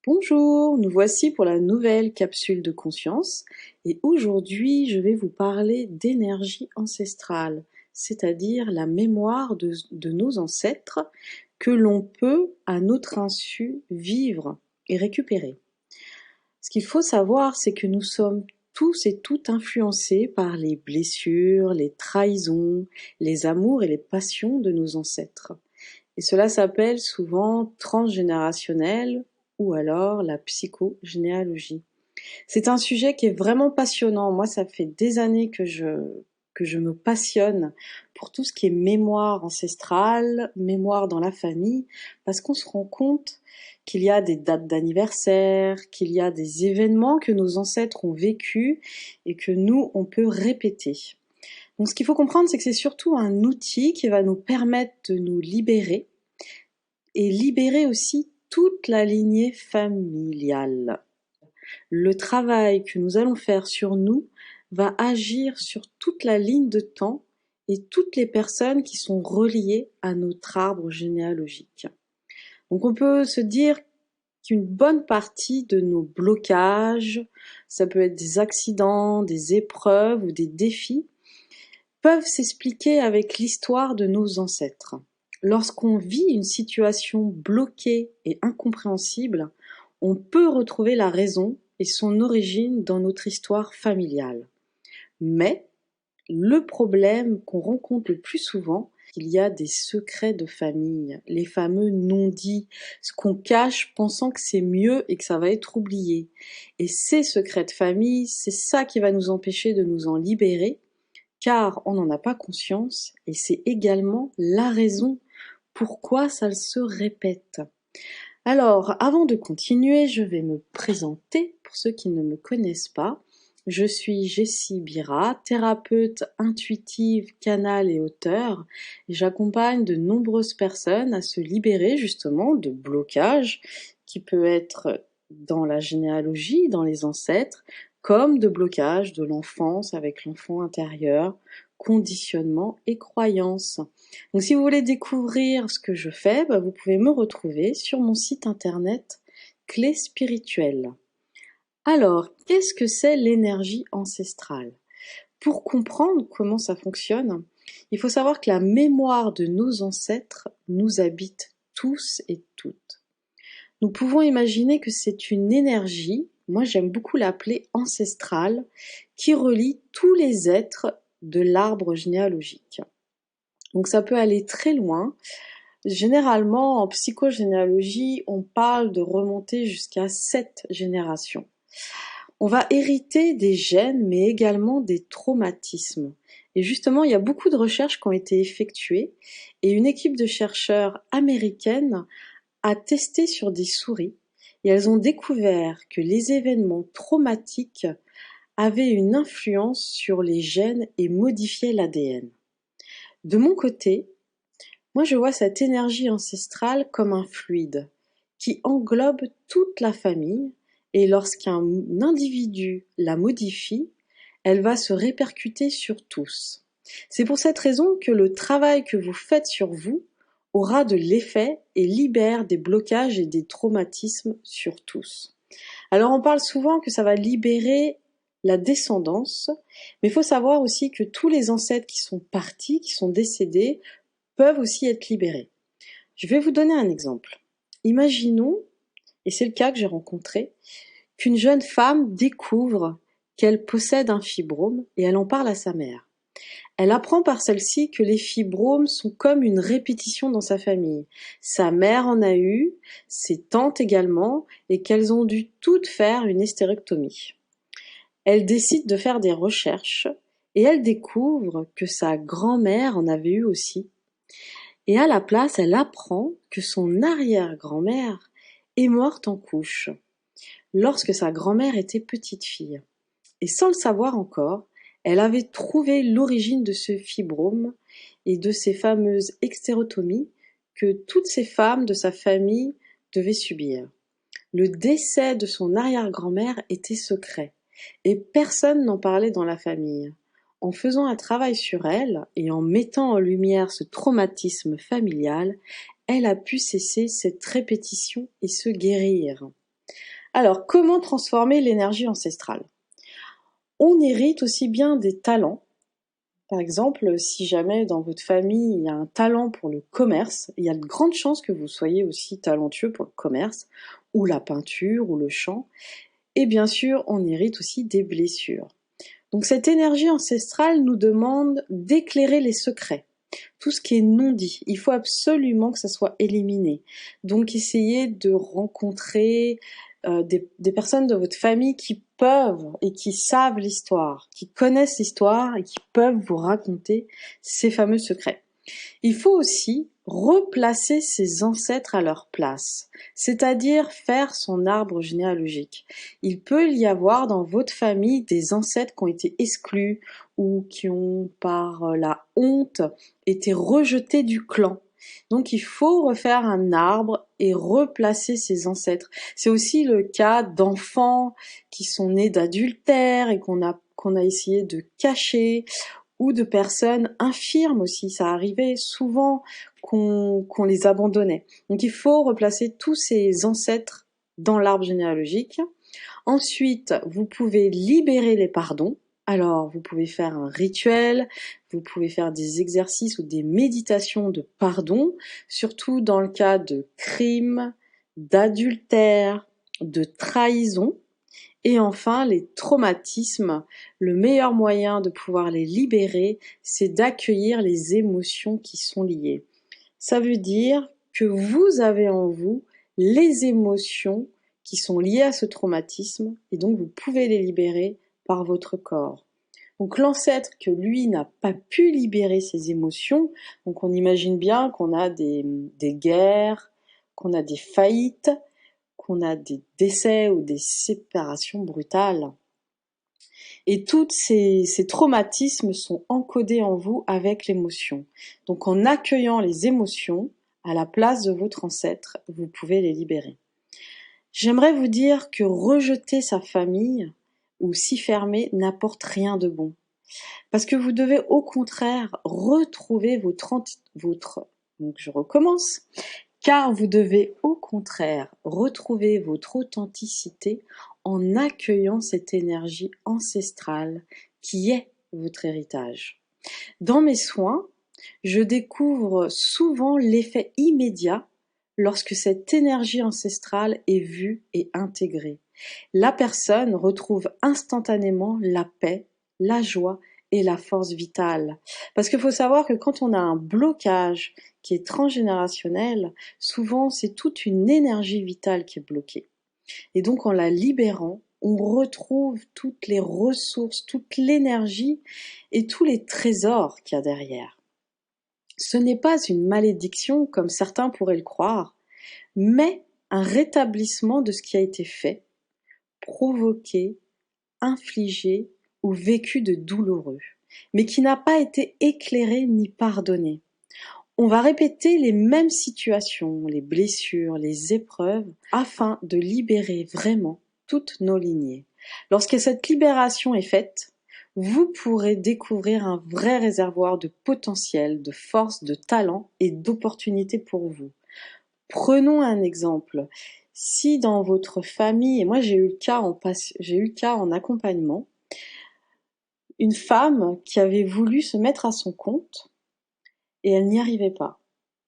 Bonjour, nous voici pour la nouvelle capsule de conscience et aujourd'hui je vais vous parler d'énergie ancestrale, c'est-à-dire la mémoire de nos ancêtres que l'on peut à notre insu vivre et récupérer. Ce qu'il faut savoir, c'est que nous sommes tous et toutes influencés par les blessures, les trahisons, les amours et les passions de nos ancêtres. Et cela s'appelle souvent transgénérationnel ou alors la psychogénéalogie. C'est un sujet qui est vraiment passionnant. Moi, ça fait des années que je me passionne pour tout ce qui est mémoire ancestrale, mémoire dans la famille, parce qu'on se rend compte qu'il y a des dates d'anniversaire, qu'il y a des événements que nos ancêtres ont vécus et que nous, on peut répéter. Donc ce qu'il faut comprendre, c'est que c'est surtout un outil qui va nous permettre de nous libérer et libérer aussi toute la lignée familiale. Le travail que nous allons faire sur nous va agir sur toute la ligne de temps et toutes les personnes qui sont reliées à notre arbre généalogique. Donc on peut se dire qu'une bonne partie de nos blocages, ça peut être des accidents, des épreuves ou des défis, peuvent s'expliquer avec l'histoire de nos ancêtres. Lorsqu'on vit une situation bloquée et incompréhensible, on peut retrouver la raison et son origine dans notre histoire familiale. Mais le problème qu'on rencontre le plus souvent, il y a des secrets de famille, les fameux non-dits, ce qu'on cache pensant que c'est mieux et que ça va être oublié. Et ces secrets de famille, c'est ça qui va nous empêcher de nous en libérer, car on n'en a pas conscience et c'est également la raison pourquoi ça se répète. Alors, avant de continuer, je vais me présenter pour ceux qui ne me connaissent pas. Je suis Jessie Bira, thérapeute intuitive, canal et auteur. Et j'accompagne de nombreuses personnes à se libérer justement de blocages qui peut être dans la généalogie, dans les ancêtres, comme de blocages de l'enfance avec l'enfant intérieur, conditionnement et croyances. Donc si vous voulez découvrir ce que je fais, vous pouvez me retrouver sur mon site internet Clés spirituelles. Alors, qu'est-ce que c'est l'énergie ancestrale? Pour comprendre comment ça fonctionne, il faut savoir que la mémoire de nos ancêtres nous habite tous et toutes. Nous pouvons imaginer que c'est une énergie, moi j'aime beaucoup l'appeler ancestrale, qui relie tous les êtres de l'arbre généalogique. Donc ça peut aller très loin. Généralement, en psychogénéalogie, on parle de remonter jusqu'à 7 générations. On va hériter des gènes, mais également des traumatismes. Et justement, il y a beaucoup de recherches qui ont été effectuées, et une équipe de chercheurs américaines a testé sur des souris, et elles ont découvert que les événements traumatiques avaient une influence sur les gènes et modifiaient l'ADN. De mon côté, moi je vois cette énergie ancestrale comme un fluide qui englobe toute la famille et lorsqu'un individu la modifie, elle va se répercuter sur tous. C'est pour cette raison que le travail que vous faites sur vous aura de l'effet et libère des blocages et des traumatismes sur tous. Alors on parle souvent que ça va libérer la descendance, mais il faut savoir aussi que tous les ancêtres qui sont partis, qui sont décédés, peuvent aussi être libérés. Je vais vous donner un exemple. Imaginons, et c'est le cas que j'ai rencontré, qu'une jeune femme découvre qu'elle possède un fibrome et elle en parle à sa mère. Elle apprend par celle-ci que les fibromes sont comme une répétition dans sa famille. Sa mère en a eu, ses tantes également, et qu'elles ont dû toutes faire une hystérectomie. Elle décide de faire des recherches et elle découvre que sa grand-mère en avait eu aussi. Et à la place, elle apprend que son arrière-grand-mère est morte en couche, lorsque sa grand-mère était petite fille. Et sans le savoir encore, elle avait trouvé l'origine de ce fibrome et de ces fameuses extérotomies que toutes ces femmes de sa famille devaient subir. Le décès de son arrière-grand-mère était secret, et personne n'en parlait dans la famille. En faisant un travail sur elle et en mettant en lumière ce traumatisme familial, elle a pu cesser cette répétition et se guérir. Alors, comment transformer l'énergie ancestrale? On hérite aussi bien des talents. Par exemple, si jamais dans votre famille il y a un talent pour le commerce, il y a de grandes chances que vous soyez aussi talentueux pour le commerce, ou la peinture, ou le chant. Et bien sûr, on hérite aussi des blessures. Donc cette énergie ancestrale nous demande d'éclairer les secrets. Tout ce qui est non dit, il faut absolument que ça soit éliminé. Donc essayez de rencontrer des personnes de votre famille qui peuvent et qui savent l'histoire, qui connaissent l'histoire et qui peuvent vous raconter ces fameux secrets. Il faut aussi replacer ses ancêtres à leur place, c'est-à-dire faire son arbre généalogique. Il peut y avoir dans votre famille des ancêtres qui ont été exclus ou qui ont, par la honte, été rejetés du clan. Donc il faut refaire un arbre et replacer ses ancêtres. C'est aussi le cas d'enfants qui sont nés d'adultère et qu'on a essayé de cacher, ou de personnes infirmes aussi. Ça arrivait souvent qu'on les abandonnait. Donc il faut replacer tous ces ancêtres dans l'arbre généalogique. Ensuite, vous pouvez libérer les pardons. Alors, vous pouvez faire un rituel, vous pouvez faire des exercices ou des méditations de pardon, surtout dans le cas de crimes, d'adultère, de trahison. Et enfin, les traumatismes, le meilleur moyen de pouvoir les libérer, c'est d'accueillir les émotions qui sont liées. Ça veut dire que vous avez en vous les émotions qui sont liées à ce traumatisme et donc vous pouvez les libérer par votre corps. Donc l'ancêtre que lui n'a pas pu libérer ses émotions, donc on imagine bien qu'on a des guerres, qu'on a des faillites, qu'on a des décès ou des séparations brutales. Et tous ces traumatismes sont encodés en vous avec l'émotion. Donc en accueillant les émotions à la place de votre ancêtre, vous pouvez les libérer. J'aimerais vous dire que rejeter sa famille ou s'y fermer n'apporte rien de bon. Parce que vous devez au contraire retrouver donc je recommence, car vous devez au contraire retrouver votre authenticité en accueillant cette énergie ancestrale qui est votre héritage. Dans mes soins, je découvre souvent l'effet immédiat lorsque cette énergie ancestrale est vue et intégrée. La personne retrouve instantanément la paix, la joie et la force vitale. Parce qu'il faut savoir que quand on a un blocage qui est transgénérationnel, souvent c'est toute une énergie vitale qui est bloquée. Et donc en la libérant, on retrouve toutes les ressources, toute l'énergie et tous les trésors qu'il y a derrière. Ce n'est pas une malédiction comme certains pourraient le croire, mais un rétablissement de ce qui a été fait, provoqué, infligé ou vécu de douloureux, mais qui n'a pas été éclairé ni pardonné. On va répéter les mêmes situations, les blessures, les épreuves, afin de libérer vraiment toutes nos lignées. Lorsque cette libération est faite, vous pourrez découvrir un vrai réservoir de potentiel, de force, de talent et d'opportunités pour vous. Prenons un exemple. Si dans votre famille, et moi j'ai eu le cas en accompagnement, une femme qui avait voulu se mettre à son compte et elle n'y arrivait pas.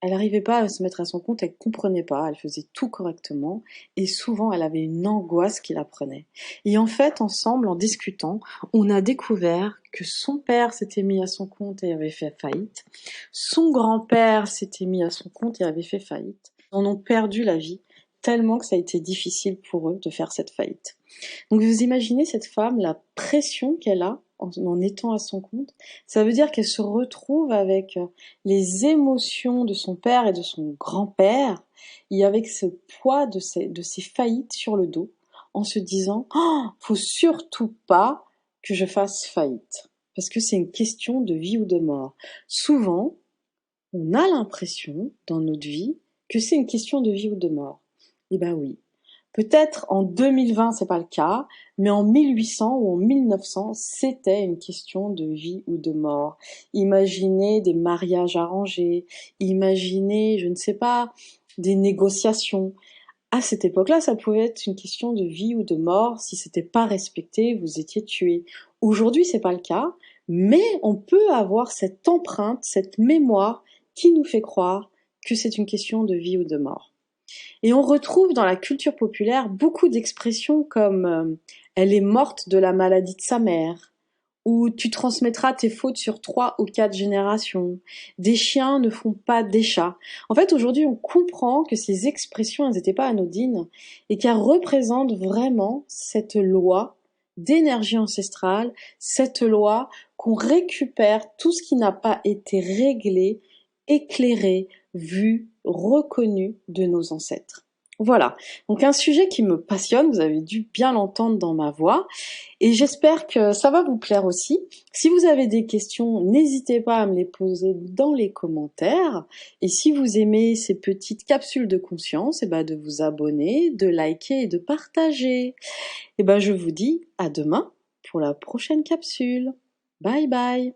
Elle n'arrivait pas à se mettre à son compte, elle comprenait pas, elle faisait tout correctement et souvent elle avait une angoisse qui la prenait. Et en fait, ensemble, en discutant, on a découvert que son père s'était mis à son compte et avait fait faillite, son grand-père s'était mis à son compte et avait fait faillite. Ils en ont perdu la vie tellement que ça a été difficile pour eux de faire cette faillite. Donc vous imaginez cette femme, la pression qu'elle a en étant à son compte. Ça veut dire qu'elle se retrouve avec les émotions de son père et de son grand-père et avec ce poids de ces faillites sur le dos en se disant oh, faut surtout pas que je fasse faillite parce que c'est une question de vie ou de mort. Souvent, on a l'impression dans notre vie que c'est une question de vie ou de mort. Eh ben oui. Peut-être en 2020, c'est pas le cas, mais en 1800 ou en 1900, c'était une question de vie ou de mort. Imaginez des mariages arrangés, imaginez, je ne sais pas, des négociations. À cette époque-là, ça pouvait être une question de vie ou de mort. Si c'était pas respecté, vous étiez tué. Aujourd'hui, c'est pas le cas, mais on peut avoir cette empreinte, cette mémoire qui nous fait croire que c'est une question de vie ou de mort. Et on retrouve dans la culture populaire beaucoup d'expressions comme elle est morte de la maladie de sa mère, ou tu transmettras tes fautes sur 3 ou 4 générations. Des chiens ne font pas des chats. En fait, aujourd'hui, on comprend que ces expressions, elles n'étaient pas anodines et qu'elles représentent vraiment cette loi d'énergie ancestrale, cette loi qu'on récupère tout ce qui n'a pas été réglé, éclairé, vu, reconnu de nos ancêtres. Voilà, donc un sujet qui me passionne, vous avez dû bien l'entendre dans ma voix, et j'espère que ça va vous plaire aussi. Si vous avez des questions, n'hésitez pas à me les poser dans les commentaires, et si vous aimez ces petites capsules de conscience, de vous abonner, de liker et de partager. Je vous dis à demain pour la prochaine capsule. Bye bye!